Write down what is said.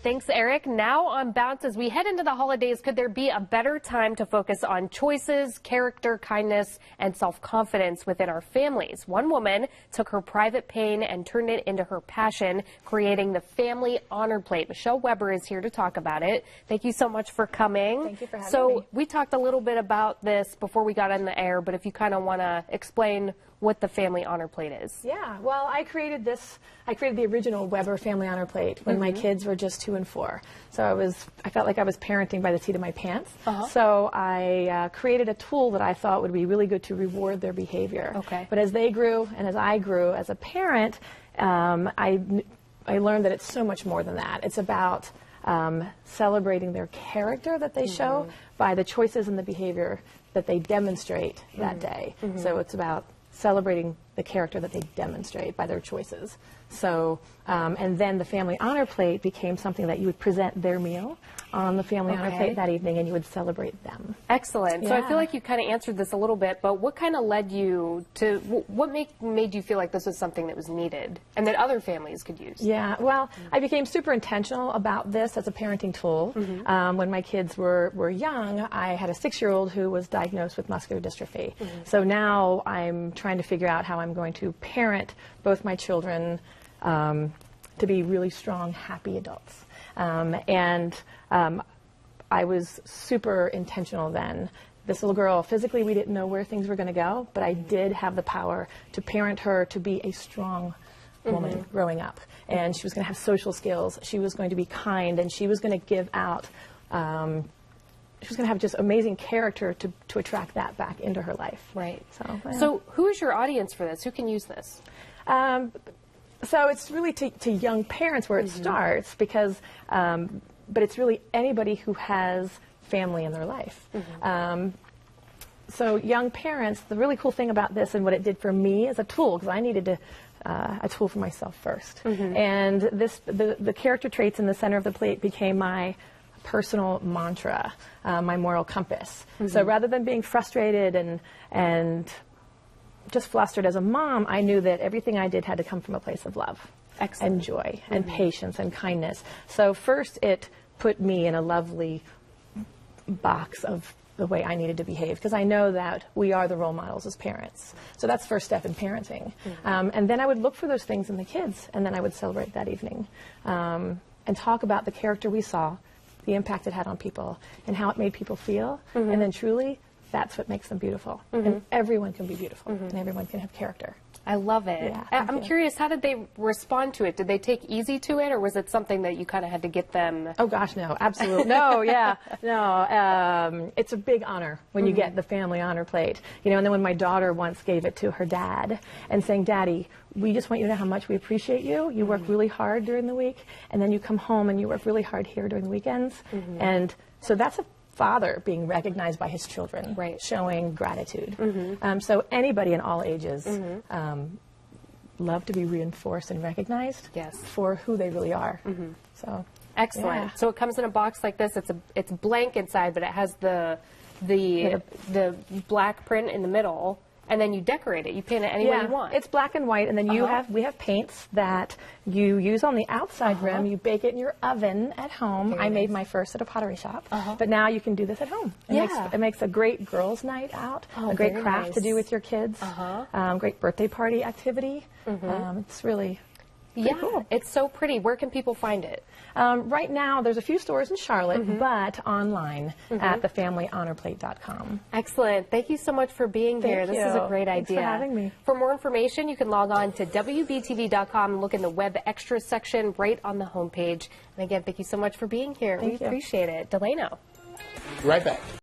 Thanks, Eric. Now on Bounce, as we head into the holidays, could there be a better time to focus on choices, character, kindness, and self-confidence within our families? One woman took her private pain and turned it into her passion, creating the Family Honor Plate. Michelle Weber is here to talk about it. Thank you so much for coming. Thank you for having me. So we talked a little bit about this before we got on the air, but if you kind of want to explain what the Family Honor Plate is. Yeah, well, I created the original Weber Family Honor Plate when my kids were just 2 and 4. So I felt like I was parenting by the seat of my pants. So I created a tool that I thought would be really good to reward their behavior. Okay. But as they grew and as I grew as a parent, I learned that it's so much more than that. It's about celebrating their character that they show by the choices and the behavior that they demonstrate that day. So it's about celebrating the character that they demonstrate by their choices. So, and then the Family Honor Plate became something that you would present their meal on the Family Honor Plate that evening, and you would celebrate them. Excellent. Yeah. So I feel like you kind of answered this a little bit, but what kind of led you to, what made you feel like this was something that was needed and that other families could use? Yeah, well, I became super intentional about this as a parenting tool. When my kids were young, I had a 6-year-old who was diagnosed with muscular dystrophy. So now I'm trying to figure out how I'm going to parent both my children to be really strong, happy adults. I was super intentional then. This little girl, physically we didn't know where things were going to go, but I did have the power to parent her to be a strong woman growing up. And she was going to have social skills, she was going to be kind, and she was going to give out, she was going to have just amazing character to attract that back into her life. Right. So, yeah. So who is your audience for this? Who can use this? So it's really to young parents where it starts, because, but it's really anybody who has family in their life. So young parents, the really cool thing about this and what it did for me as a tool, because I needed a tool for myself first. And the character traits in the center of the plate became my personal mantra, my moral compass. So rather than being frustrated and just flustered as a mom, I knew that everything I did had to come from a place of love and joy and patience and kindness. So first it put me in a lovely box of the way I needed to behave, because I know that we are the role models as parents. So that's first step in parenting. And then I would look for those things in the kids, and then I would celebrate that evening and talk about the character we saw, the impact it had on people, and how it made people feel, and then truly, that's what makes them beautiful. And everyone can be beautiful, and everyone can have character. I love it. Yeah, I'm curious, how did they respond to it? Did they take easy to it, or was it something that you kind of had to get them? Oh gosh, no, absolutely. No, yeah, no. It's a big honor when you get the Family Honor Plate. You know, and then when my daughter once gave it to her dad and saying, "Daddy, we just want you to know how much we appreciate you. You work really hard during the week, and then you come home and you work really hard here during the weekends." And so that's a father being recognized by his children, showing gratitude. So anybody in all ages love to be reinforced and recognized for who they really are. So excellent. Yeah. So it comes in a box like this. It's blank inside, but it has the black print in the middle. And then you decorate it. You paint it any way you want. It's black and white, and then we have paints that you use on the outside rim. You bake it in your oven at home. I made my first at a pottery shop, but now you can do this at home. It makes a great girls' night out, a great craft to do with your kids, great birthday party activity. It's really cool. It's so pretty. Where can people find it? Right now, there's a few stores in Charlotte, but online at thefamilyhonorplate.com. Excellent. Thank you so much for being here. This is a great idea. Thanks for having me. For more information, you can log on to WBTV.com and look in the web extras section right on the homepage. And again, thank you so much for being here. We appreciate it. Delano. Right back.